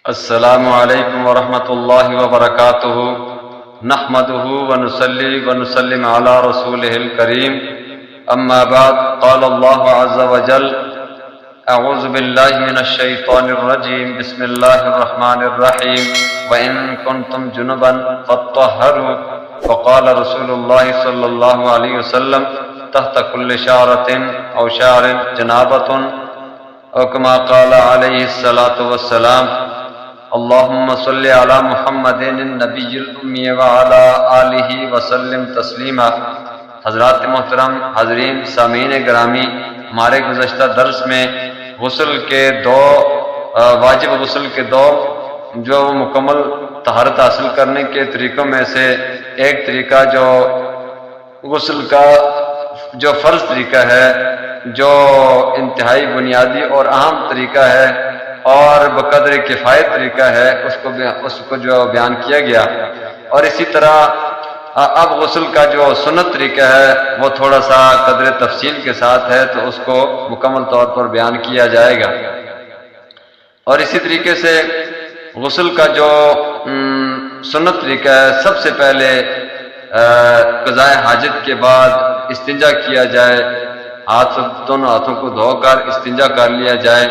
السلام علیکم ورحمۃ اللہ وبرکاتہ نحمدہ ونصلی ونسلم علی رسولہ الکریم اما بعد قال اللہ عز وجل اعوذ باللہ من الشیطان الرجیم بسم اللہ الرحمن الرحیم وَإِن كُنتُمْ جُنُبًا فَاطَّهَّرُوا وقال رسول اللہ صلی اللہ علیہ وسلم تحت كل شعرة او شعر جنابة او كما قال علیہ الصلاة والسلام اللہم صلی علی محمد النبی الامی وعلی آلہ وسلم تسلیما۔ حضرات محترم، حاضرین، سامعین گرامی، ہمارے گزشتہ درس میں غسل کے واجب غسل کے دو جو مکمل طہارت حاصل کرنے کے طریقوں میں سے ایک طریقہ جو غسل کا جو فرض طریقہ ہے، جو انتہائی بنیادی اور اہم طریقہ ہے اور بقدر کفایت طریقہ ہے، اس کو جو بیان کیا گیا، اور اسی طرح اب غسل کا جو سنت طریقہ ہے وہ تھوڑا سا قدر تفصیل کے ساتھ ہے، تو اس کو مکمل طور پر بیان کیا جائے گا۔ اور اسی طریقے سے غسل کا جو سنت طریقہ ہے، سب سے پہلے قضاء حاجت کے بعد استنجا کیا جائے، دونوں ہاتھوں کو دھو کر استنجا کر لیا جائے،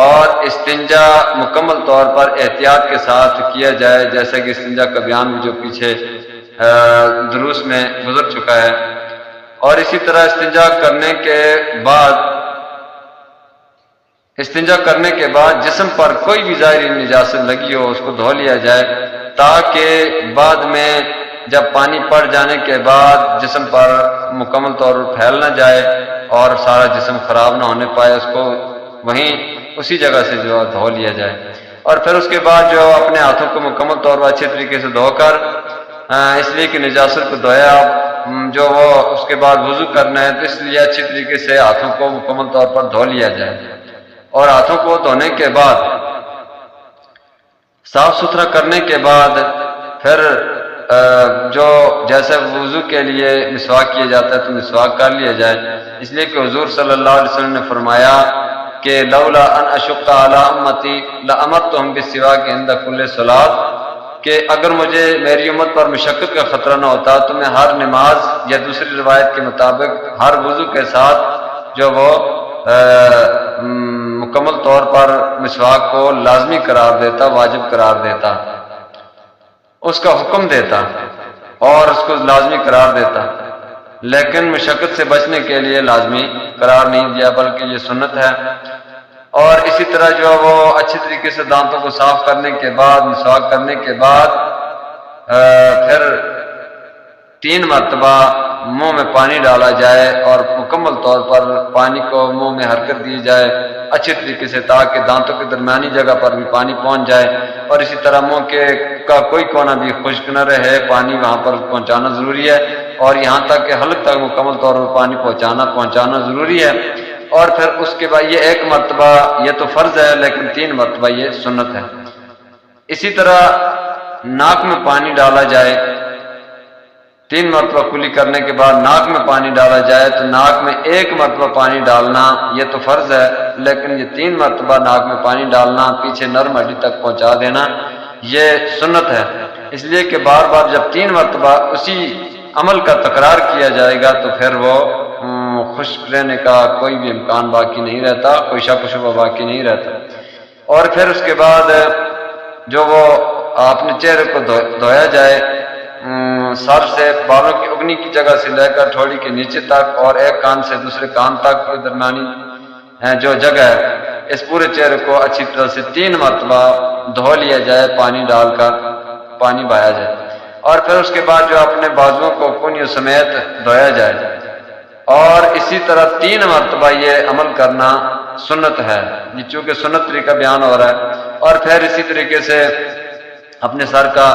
اور استنجا مکمل طور پر احتیاط کے ساتھ کیا جائے، جیسا کہ استنجا کا بیان جو پیچھے دروس میں گزر چکا ہے۔ اور اسی طرح استنجا کرنے کے بعد جسم پر کوئی بھی ظاہری نجاست لگی ہو اس کو دھو لیا جائے، تاکہ بعد میں جب پانی پڑ جانے کے بعد جسم پر مکمل طور پر پھیل نہ جائے اور سارا جسم خراب نہ ہونے پائے، اس کو وہیں اسی جگہ سے جو دھو لیا جائے۔ اور پھر اس کے بعد جو اپنے ہاتھوں کو مکمل طور پر اچھے طریقے سے دھو کر، اس لیے کہ نجاست کو دھویا جو وہ اس کے بعد وضو کرنا ہے، تو اس لیے اچھی طریقے سے ہاتھوں کو مکمل طور پر دھو لیا جائے۔ اور ہاتھوں کو دھونے کے بعد صاف ستھرا کرنے کے بعد پھر جو جیسے وضو کے لیے مسواک کیا جاتا ہے تو مسواک کر لیا جائے، اس لیے کہ حضور صلی اللہ علیہ وسلم نے فرمایا کہ لولا ان اشق علی امتی لامرتهم بالسواک عند کل صلاۃ، کہ اگر مجھے میری امت پر مشقت کا خطرہ نہ ہوتا تو میں ہر نماز یا دوسری روایت کے مطابق ہر وضو کے ساتھ جو وہ مکمل طور پر مسواک کو لازمی قرار دیتا، واجب قرار دیتا، اس کا حکم دیتا اور اس کو لازمی قرار دیتا، لیکن مشقت سے بچنے کے لیے لازمی قرار نہیں دیا بلکہ یہ سنت ہے۔ اور اسی طرح جو وہ اچھی طریقے سے دانتوں کو صاف کرنے کے بعد مسواک کرنے کے بعد پھر 3 مرتبہ منہ میں پانی ڈالا جائے اور مکمل طور پر پانی کو منہ میں حرکت دی جائے اچھی طریقے سے، تاکہ دانتوں کی درمیانی جگہ پر بھی پانی پہنچ جائے، اور اسی طرح منہ کا کوئی کونا بھی خشک نہ رہے، پانی وہاں پر پہنچانا ضروری ہے، اور یہاں تک کہ حلق تک مکمل طور پر پانی پہنچانا ضروری ہے۔ اور پھر اس کے بعد یہ 1 مرتبہ یہ تو فرض ہے، لیکن 3 مرتبہ یہ سنت ہے۔ اسی طرح ناک میں پانی ڈالا جائے، 3 مرتبہ کلی کرنے کے بعد ناک میں پانی ڈالا جائے، تو ناک میں 1 مرتبہ پانی ڈالنا یہ تو فرض ہے، لیکن یہ 3 مرتبہ ناک میں پانی ڈالنا، پیچھے نرم ہڈی تک پہنچا دینا، یہ سنت ہے، اس لیے کہ بار بار جب 3 مرتبہ اسی عمل کا تکرار کیا جائے گا تو پھر وہ خشک رہنے کا کوئی بھی امکان باقی نہیں رہتا، کوئی شک و شبہ باقی نہیں رہتا۔ اور پھر اس کے بعد جو وہ اپنے چہرے کو دھویا جائے، سر سے بالوں کی اگنی کی جگہ سے لے کر ٹھوڑی کے نیچے تک، اور ایک کان سے دوسرے کان تک کے درمیانی جو جگہ ہے، اس پورے چہرے کو اچھی طرح سے 3 مرتبہ دھو لیا جائے، پانی ڈال کر پانی بہایا جائے۔ اور پھر اس کے بعد جو اپنے بازوؤں کو کونیوں سمیت دھویا جائے، اور اسی طرح 3 مرتبہ یہ عمل کرنا سنت ہے، یہ چونکہ سنت طریقہ بیان ہو رہا ہے۔ اور پھر اسی طریقے سے اپنے سر کا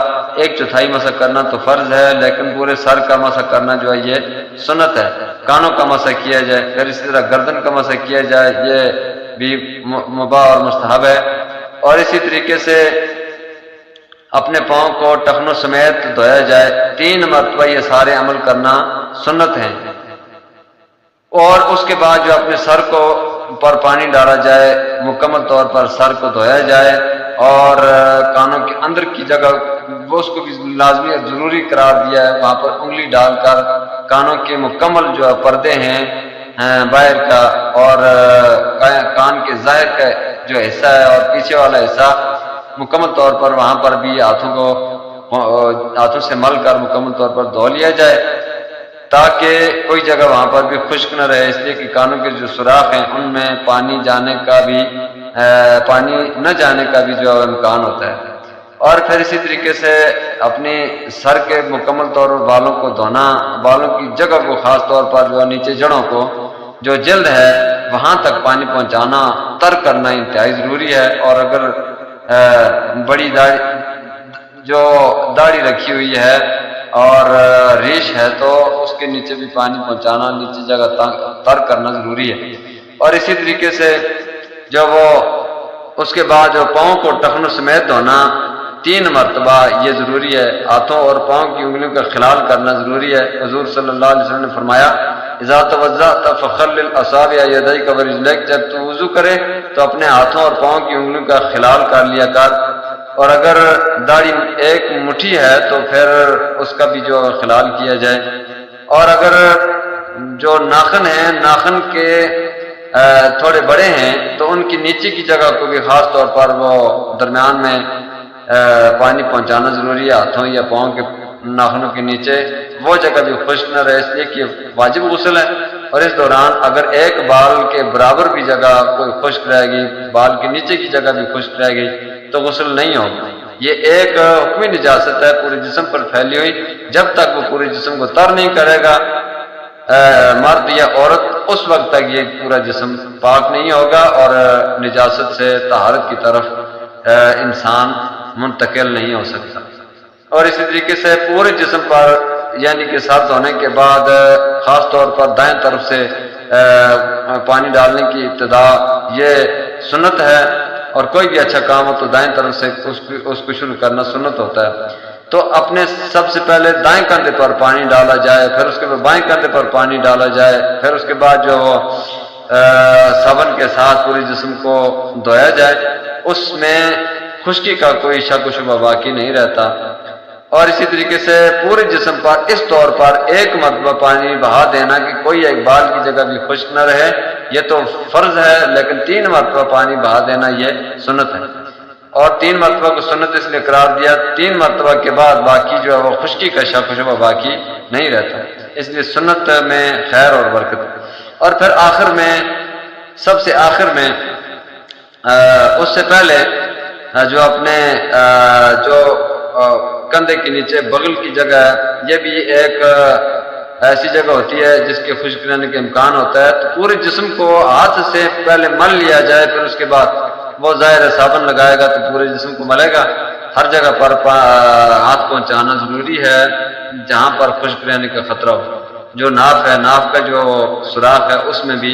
1/4 مسح کرنا تو فرض ہے، لیکن پورے سر کا مسح کرنا جو ہے یہ سنت ہے۔ کانوں کا مسح کیا جائے، پھر اسی طرح گردن کا مسح کیا جائے، یہ بھی مباح اور مستحب ہے۔ اور اسی طریقے سے اپنے پاؤں کو ٹخنوں سمیت دھویا جائے، 3 مرتبہ یہ سارے عمل کرنا سنت ہیں۔ اور اس کے بعد جو اپنے سر کو پر پانی ڈالا جائے، مکمل طور پر سر کو دھویا جائے، اور کانوں کے اندر کی جگہ وہ اس کو بھی لازمی اور ضروری قرار دیا ہے، وہاں پر انگلی ڈال کر کانوں کے مکمل جو پردے ہیں باہر کا اور کان کے ظاہر کا جو حصہ ہے اور پیچھے والا حصہ مکمل طور پر وہاں پر بھی ہاتھوں سے مل کر مکمل طور پر دھو لیا جائے، تاکہ کوئی جگہ وہاں پر بھی خشک نہ رہے، اس لیے کہ کانوں کے جو سوراخ ہیں ان میں پانی نہ جانے کا بھی جو امکان ہوتا ہے۔ اور پھر اسی طریقے سے اپنی سر کے مکمل طور پر بالوں کو دھونا، بالوں کی جگہ کو خاص طور پر جو نیچے جڑوں کو جو جلد ہے وہاں تک پانی پہنچانا، تر کرنا انتہائی ضروری ہے۔ اور اگر بڑی داڑھی رکھی ہوئی ہے اور ریش ہے تو اس کے نیچے بھی پانی پہنچانا، نیچے جگہ تر کرنا ضروری ہے۔ اور اسی طریقے سے جو وہ اس کے بعد جو پاؤں کو ٹخنوں سمیت دھونا 3 مرتبہ یہ ضروری ہے، ہاتھوں اور پاؤں کی انگلیوں کا خلال کرنا ضروری ہے۔ حضور صلی اللہ علیہ وسلم نے فرمایا اذا توضأت فخلل اصابع یدیک ورجلیک، جب تو وضو کرے تو اپنے ہاتھوں اور پاؤں کی انگلیوں کا خلال کر لیا کر، اور اگر داڑھی ایک مٹھی ہے تو پھر اس کا بھی جو خلال کیا جائے، اور اگر جو ناخن ہیں ناخن کے تھوڑے بڑے ہیں تو ان کی نیچے کی جگہ کو بھی خاص طور پر وہ درمیان میں پانی پہنچانا ضروری ہے، ہاتھوں یا پاؤں کے ناخنوں کے نیچے وہ جگہ بھی خشک نہ رہے، اس لیے کہ واجب غسل ہے۔ اور اس دوران اگر ایک بال کے برابر بھی جگہ کوئی خشک رہے گی، بال کے نیچے کی جگہ بھی خشک رہے گی تو غسل نہیں ہوگا۔ یہ ایک حکمی نجاست ہے پورے جسم پر پھیلی ہوئی، جب تک وہ پورے جسم کو تر نہیں کرے گا مرد یا عورت اس وقت تک یہ پورا جسم پاک نہیں ہوگا اور نجاست سے طہارت کی طرف انسان منتقل نہیں ہو سکتا۔ اور اسی طریقے سے پورے جسم پر یعنی کہ سر دھونے کے بعد خاص طور پر دائیں طرف سے پانی ڈالنے کی ابتدا یہ سنت ہے، اور کوئی بھی اچھا کام ہو تو دائیں طرف سے اس کو شروع کرنا سنت ہوتا ہے۔ تو اپنے سب سے پہلے دائیں کندھے پر پانی ڈالا جائے، پھر اس کے بعد بائیں کندھے پر پانی ڈالا جائے، پھر اس کے بعد جو صابن کے ساتھ پورے جسم کو دھویا جائے، اس میں خشکی کا کوئی شک و شبہ باقی نہیں رہتا۔ اور اسی طریقے سے پورے جسم پر اس طور پر ایک مرتبہ پانی بہا دینا کہ کوئی ایک بال کی جگہ بھی خشک نہ رہے، یہ تو فرض ہے، لیکن 3 مرتبہ پانی بہا دینا یہ سنت ہے۔ اور 3 مرتبہ کو سنت اس لیے قرار دیا، 3 مرتبہ کے بعد باقی جو ہے وہ خشکی کا شک و شبہ باقی نہیں رہتا، اس لیے سنت میں خیر اور برکت۔ اور پھر آخر میں، سب سے آخر میں اس سے پہلے جو اپنے جو کندھے کے نیچے بغل کی جگہ ہے، یہ بھی ایک ایسی جگہ ہوتی ہے جس کے خشک رہنے کے امکان ہوتا ہے، تو پورے جسم کو ہاتھ سے پہلے مل لیا جائے، پھر اس کے بعد وہ ظاہر صابن لگائے گا تو پورے جسم کو ملے گا۔ ہر جگہ پر ہاتھ پہنچانا ضروری ہے جہاں پر خشک رہنے کا خطرہ ہو۔ جو ناف ہے، ناف کا جو سوراخ ہے اس میں بھی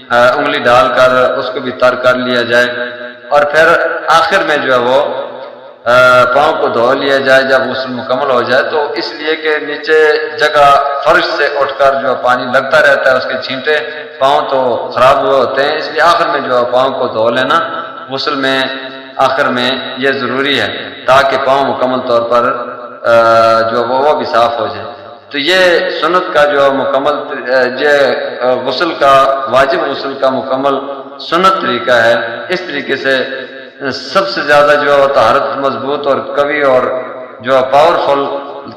انگلی ڈال کر اس کو بھی تر کر لیا جائے، اور پھر آخر میں جو ہے وہ پاؤں کو دھو لیا جائے جب غسل مکمل ہو جائے، تو اس لیے کہ نیچے جگہ فرش سے اٹھ کر جو پانی لگتا رہتا ہے، اس کے چھینٹے پاؤں تو خراب ہوئے ہوتے ہیں، اس لیے آخر میں جو پاؤں کو دھو لینا غسل میں آخر میں یہ ضروری ہے، تاکہ پاؤں مکمل طور پر جو وہ بھی صاف ہو جائے۔ تو یہ سنت کا جو مکمل یہ غسل کا واجب غسل کا مکمل سنت طریقہ ہے۔ اس طریقے سے سب سے زیادہ جو طہارت مضبوط اور قوی اور جو پاورفل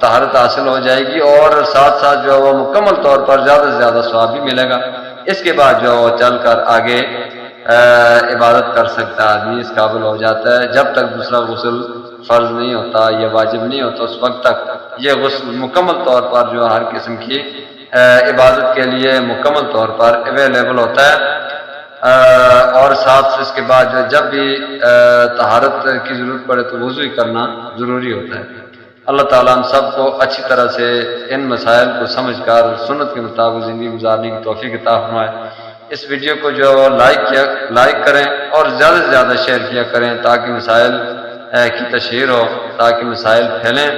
طہارت حاصل ہو جائے گی، اور ساتھ ساتھ جو وہ مکمل طور پر زیادہ سے زیادہ ثواب بھی ملے گا۔ اس کے بعد جو چل کر آگے عبادت کر سکتا آدمی اس قابل ہو جاتا ہے۔ جب تک دوسرا غسل فرض نہیں ہوتا یا واجب نہیں ہوتا اس وقت تک یہ غسل مکمل طور پر جو ہر قسم کی عبادت کے لیے مکمل طور پر اویلیبل ہوتا ہے، اور ساتھ اس کے بعد جب بھی طہارت کی ضرورت پڑے تو وضو کرنا ضروری ہوتا ہے۔ اللہ تعالیٰ ہم سب کو اچھی طرح سے ان مسائل کو سمجھ کر سنت کے مطابق زندگی گزارنے کی توفیق عطا فرمائے۔ اس ویڈیو کو جو لائک کریں اور زیادہ سے زیادہ شیئر کیا کریں تاکہ مسائل کی تشہیر ہو، تاکہ مسائل پھیلیں،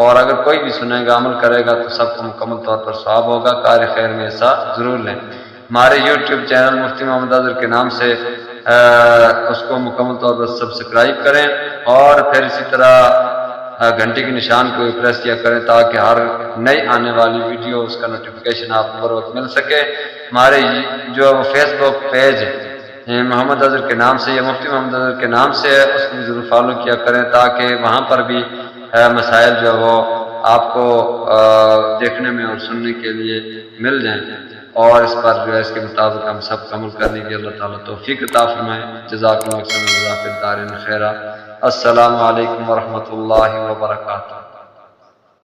اور اگر کوئی بھی سنے گا عمل کرے گا تو سب کو مکمل طور پر ثواب ہوگا۔ کار خیر میں حصہ ضرور لیں۔ ہمارے یوٹیوب چینل مفتی محمد اظہر کے نام سے اس کو مکمل طور پر سبسکرائب کریں، اور پھر اسی طرح گھنٹی کے نشان کو پریس کیا کریں تاکہ ہر نئی آنے والی ویڈیو اس کا نوٹیفیکیشن آپ کو بر وقت مل سکے۔ ہمارے جو فیس بک پیج محمد اظہر کے نام سے یا مفتی محمد اظہر کے نام سے ہے، اس کو بھی ضرور فالو کیا کریں تاکہ وہاں پر بھی مسائل جو ہے وہ آپ کو دیکھنے میں اور سننے کے لیے مل جائیں، اور اس پر جو ہے اس کے مطابق ہم سب کو عمل کرنے کی اللہ تعالیٰ توفیق عطا فرمائے۔ جزاکم اللہ خیرا۔ السلام علیکم ورحمۃ اللہ وبرکاتہ۔